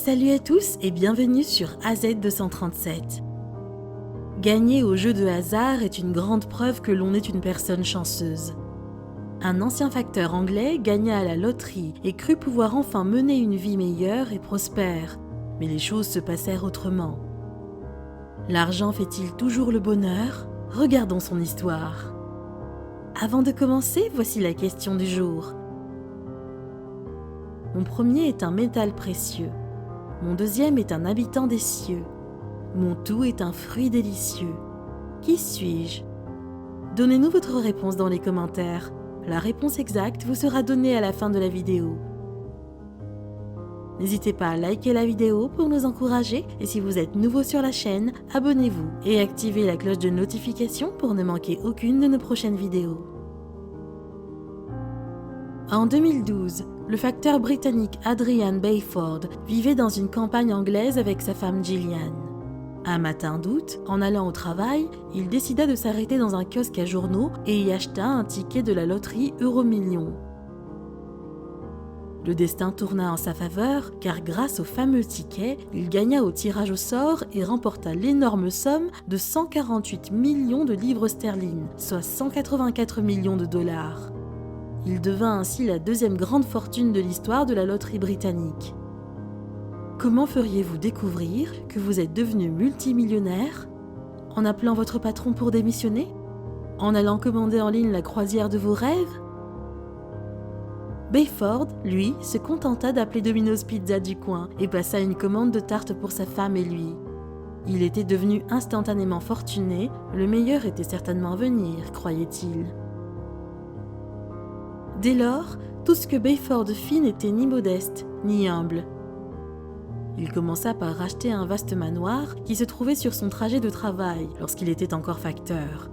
Salut à tous et bienvenue sur AZ237. Gagner au jeu de hasard est une grande preuve que l'on est une personne chanceuse. Un ancien facteur anglais gagna à la loterie et crut pouvoir enfin mener une vie meilleure et prospère, mais les choses se passèrent autrement. L'argent fait-il toujours le bonheur ? Regardons son histoire. Avant de commencer, voici la question du jour. Mon premier est un métal précieux. Mon deuxième est un habitant des cieux. Mon tout est un fruit délicieux. Qui suis-je ? Donnez-nous votre réponse dans les commentaires. La réponse exacte vous sera donnée à la fin de la vidéo. N'hésitez pas à liker la vidéo pour nous encourager et si vous êtes nouveau sur la chaîne, abonnez-vous et activez la cloche de notification pour ne manquer aucune de nos prochaines vidéos. En 2012, le facteur britannique Adrian Bayford vivait dans une campagne anglaise avec sa femme Gillian. Un matin d'août, en allant au travail, il décida de s'arrêter dans un kiosque à journaux et y acheta un ticket de la loterie Euromillions. Le destin tourna en sa faveur car grâce au fameux ticket, il gagna au tirage au sort et remporta l'énorme somme de 148 millions de livres sterling, soit 184 millions de dollars. Il devint ainsi la deuxième grande fortune de l'histoire de la loterie britannique. Comment feriez-vous découvrir que vous êtes devenu multimillionnaire ? En appelant votre patron pour démissionner ? En allant commander en ligne la croisière de vos rêves ? Bayford, lui, se contenta d'appeler Domino's Pizza du coin et passa une commande de tartes pour sa femme et lui. Il était devenu instantanément fortuné, le meilleur était certainement à venir, croyait-il. Dès lors, tout ce que Bayford fit n'était ni modeste, ni humble. Il commença par racheter un vaste manoir qui se trouvait sur son trajet de travail lorsqu'il était encore facteur.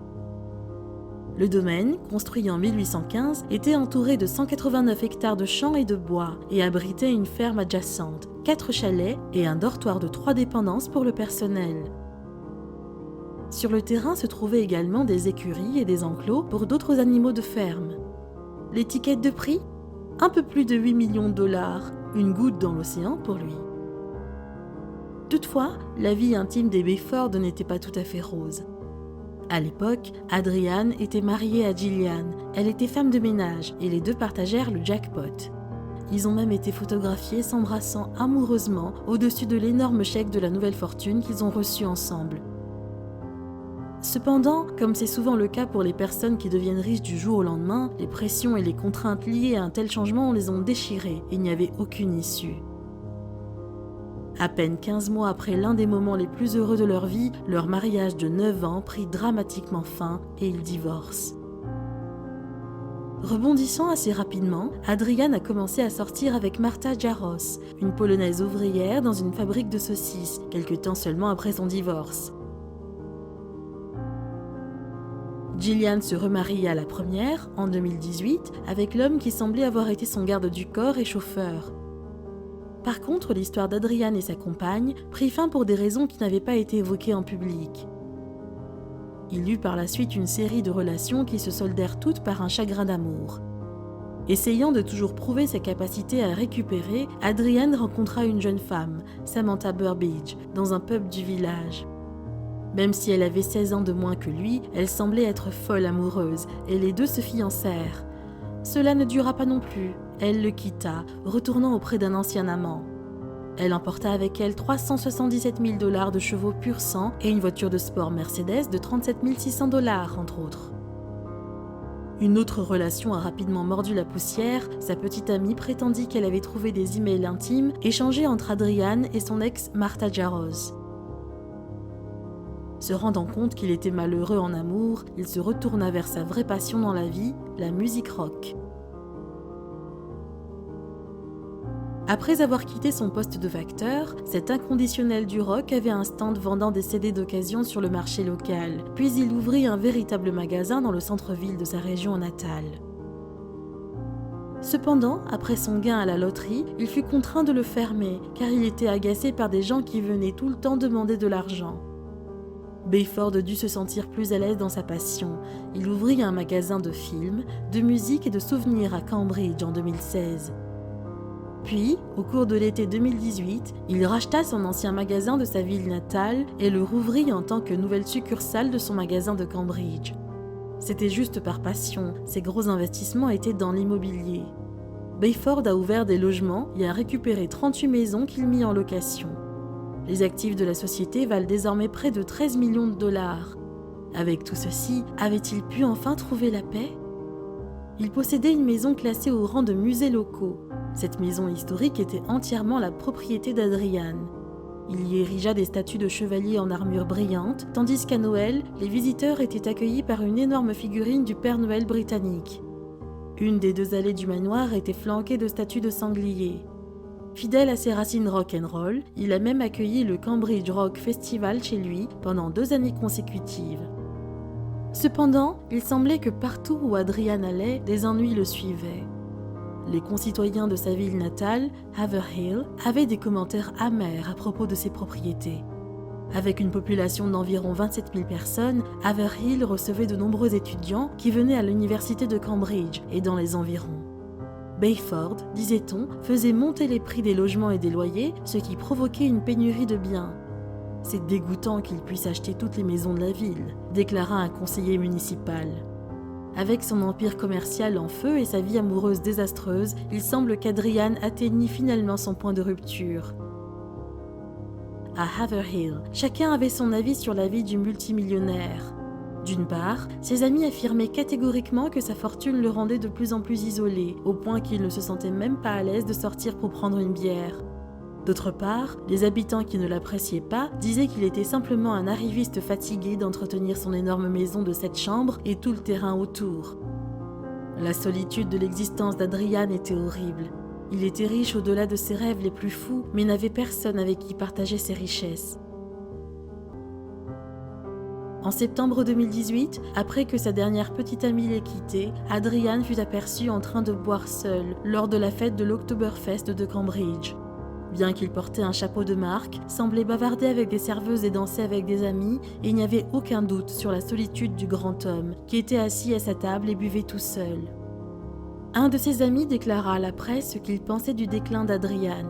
Le domaine, construit en 1815, était entouré de 189 hectares de champs et de bois et abritait une ferme adjacente, 4 chalets et un dortoir de 3 dépendances pour le personnel. Sur le terrain se trouvaient également des écuries et des enclos pour d'autres animaux de ferme. L'étiquette de prix ? Un peu plus de 8 millions de dollars, une goutte dans l'océan pour lui. Toutefois, la vie intime des Bayford n'était pas tout à fait rose. À l'époque, Adrian était marié à Gillian, elle était femme de ménage et les deux partagèrent le jackpot. Ils ont même été photographiés s'embrassant amoureusement au-dessus de l'énorme chèque de la nouvelle fortune qu'ils ont reçue ensemble. Cependant, comme c'est souvent le cas pour les personnes qui deviennent riches du jour au lendemain, les pressions et les contraintes liées à un tel changement les ont déchirés et il n'y avait aucune issue. À peine 15 mois après l'un des moments les plus heureux de leur vie, leur mariage de 9 ans prit dramatiquement fin et ils divorcent. Rebondissant assez rapidement, Adrian a commencé à sortir avec Marta Jaros, une Polonaise ouvrière dans une fabrique de saucisses, quelque temps seulement après son divorce. Gillian se remaria la première, en 2018, avec l'homme qui semblait avoir été son garde du corps et chauffeur. Par contre, l'histoire d'Adrian et sa compagne prit fin pour des raisons qui n'avaient pas été évoquées en public. Il eut par la suite une série de relations qui se soldèrent toutes par un chagrin d'amour. Essayant de toujours prouver sa capacité à récupérer, Adrian rencontra une jeune femme, Samantha Burbidge, dans un pub du village. Même si elle avait 16 ans de moins que lui, elle semblait être folle amoureuse et les deux se fiancèrent. Cela ne dura pas non plus, elle le quitta, retournant auprès d'un ancien amant. Elle emporta avec elle 377 000 $ de chevaux pur sang et une voiture de sport Mercedes de 37 600 $, entre autres. Une autre relation a rapidement mordu la poussière, sa petite amie prétendit qu'elle avait trouvé des emails intimes échangés entre Adrian et son ex Marta Jaros. Se rendant compte qu'il était malheureux en amour, il se retourna vers sa vraie passion dans la vie, la musique rock. Après avoir quitté son poste de facteur, cet inconditionnel du rock avait un stand vendant des CD d'occasion sur le marché local, puis il ouvrit un véritable magasin dans le centre-ville de sa région natale. Cependant, après son gain à la loterie, il fut contraint de le fermer, car il était agacé par des gens qui venaient tout le temps demander de l'argent. Bayford dut se sentir plus à l'aise dans sa passion. Il ouvrit un magasin de films, de musique et de souvenirs à Cambridge en 2016. Puis, au cours de l'été 2018, il racheta son ancien magasin de sa ville natale et le rouvrit en tant que nouvelle succursale de son magasin de Cambridge. C'était juste par passion, ses gros investissements étaient dans l'immobilier. Bayford a ouvert des logements et a récupéré 38 maisons qu'il mit en location. Les actifs de la société valent désormais près de 13 millions de dollars. Avec tout ceci, avait-il pu enfin trouver la paix ? Il possédait une maison classée au rang de musée locaux. Cette maison historique était entièrement la propriété d'Adrian. Il y érigea des statues de chevaliers en armure brillante, tandis qu'à Noël, les visiteurs étaient accueillis par une énorme figurine du Père Noël britannique. Une des 2 allées du manoir était flanquée de statues de sangliers. Fidèle à ses racines rock'n'roll, il a même accueilli le Cambridge Rock Festival chez lui pendant 2 années consécutives. Cependant, il semblait que partout où Adrian allait, des ennuis le suivaient. Les concitoyens de sa ville natale, Haverhill, avaient des commentaires amers à propos de ses propriétés. Avec une population d'environ 27 000 personnes, Haverhill recevait de nombreux étudiants qui venaient à l'université de Cambridge et dans les environs. Bayford, disait-on, faisait monter les prix des logements et des loyers, ce qui provoquait une pénurie de biens. « C'est dégoûtant qu'il puisse acheter toutes les maisons de la ville », déclara un conseiller municipal. Avec son empire commercial en feu et sa vie amoureuse désastreuse, il semble qu'Adrian atteignit finalement son point de rupture. À Haverhill, chacun avait son avis sur la vie du multimillionnaire. D'une part, ses amis affirmaient catégoriquement que sa fortune le rendait de plus en plus isolé, au point qu'il ne se sentait même pas à l'aise de sortir pour prendre une bière. D'autre part, les habitants qui ne l'appréciaient pas disaient qu'il était simplement un arriviste fatigué d'entretenir son énorme maison de 7 chambres et tout le terrain autour. La solitude de l'existence d'Adrian était horrible. Il était riche au-delà de ses rêves les plus fous, mais n'avait personne avec qui partager ses richesses. En septembre 2018, après que sa dernière petite amie l'ait quitté, Adrian fut aperçu en train de boire seul lors de la fête de l'Oktoberfest de Cambridge. Bien qu'il portait un chapeau de marque, semblait bavarder avec des serveuses et danser avec des amis, et il n'y avait aucun doute sur la solitude du grand homme, qui était assis à sa table et buvait tout seul. Un de ses amis déclara à la presse ce qu'il pensait du déclin d'Adrian.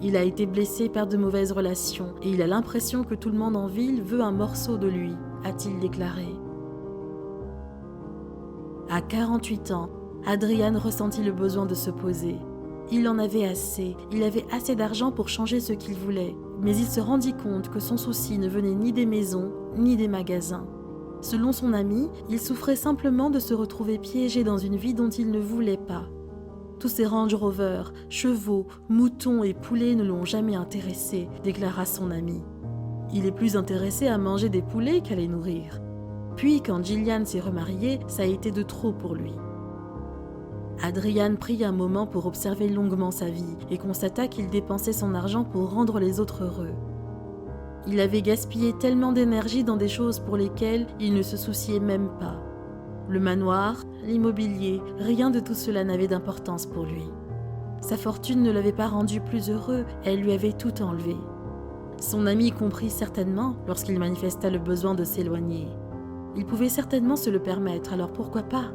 Il a été blessé par de mauvaises relations, et il a l'impression que tout le monde en ville veut un morceau de lui, a-t-il déclaré. À 48 ans, Adrian ressentit le besoin de se poser. Il en avait assez, il avait assez d'argent pour changer ce qu'il voulait, mais il se rendit compte que son souci ne venait ni des maisons, ni des magasins. Selon son ami, il souffrait simplement de se retrouver piégé dans une vie dont il ne voulait pas. Tous ces Range Rover, chevaux, moutons et poulets ne l'ont jamais intéressé, déclara son ami. Il est plus intéressé à manger des poulets qu'à les nourrir. Puis, quand Gillian s'est remariée, ça a été de trop pour lui. Adrian prit un moment pour observer longuement sa vie et constata qu'il dépensait son argent pour rendre les autres heureux. Il avait gaspillé tellement d'énergie dans des choses pour lesquelles il ne se souciait même pas. Le manoir, l'immobilier, rien de tout cela n'avait d'importance pour lui. Sa fortune ne l'avait pas rendu plus heureux, elle lui avait tout enlevé. Son ami comprit certainement lorsqu'il manifesta le besoin de s'éloigner. Il pouvait certainement se le permettre, alors pourquoi pas ?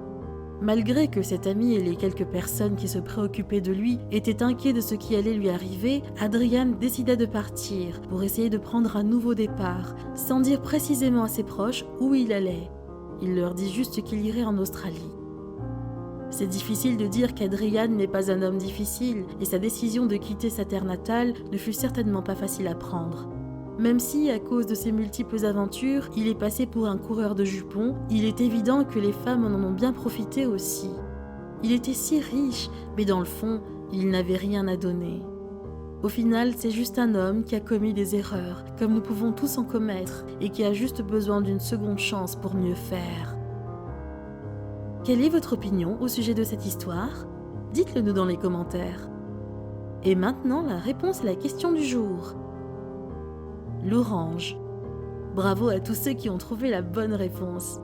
Malgré que cet ami et les quelques personnes qui se préoccupaient de lui étaient inquiets de ce qui allait lui arriver, Adrian décida de partir pour essayer de prendre un nouveau départ, sans dire précisément à ses proches où il allait. Il leur dit juste qu'il irait en Australie. C'est difficile de dire qu'Adrian n'est pas un homme difficile, et sa décision de quitter sa terre natale ne fut certainement pas facile à prendre. Même si, à cause de ses multiples aventures, il est passé pour un coureur de jupons, il est évident que les femmes en ont bien profité aussi. Il était si riche, mais dans le fond, il n'avait rien à donner. Au final, c'est juste un homme qui a commis des erreurs, comme nous pouvons tous en commettre, et qui a juste besoin d'une seconde chance pour mieux faire. Quelle est votre opinion au sujet de cette histoire ? Dites-le nous dans les commentaires. Et maintenant, la réponse à la question du jour. L'orange. Bravo à tous ceux qui ont trouvé la bonne réponse.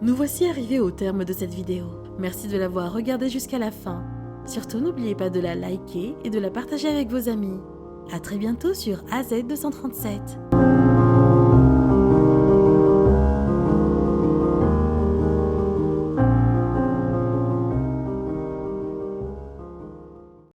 Nous voici arrivés au terme de cette vidéo. Merci de l'avoir regardée jusqu'à la fin. Surtout n'oubliez pas de la liker et de la partager avec vos amis. À très bientôt sur AZ237.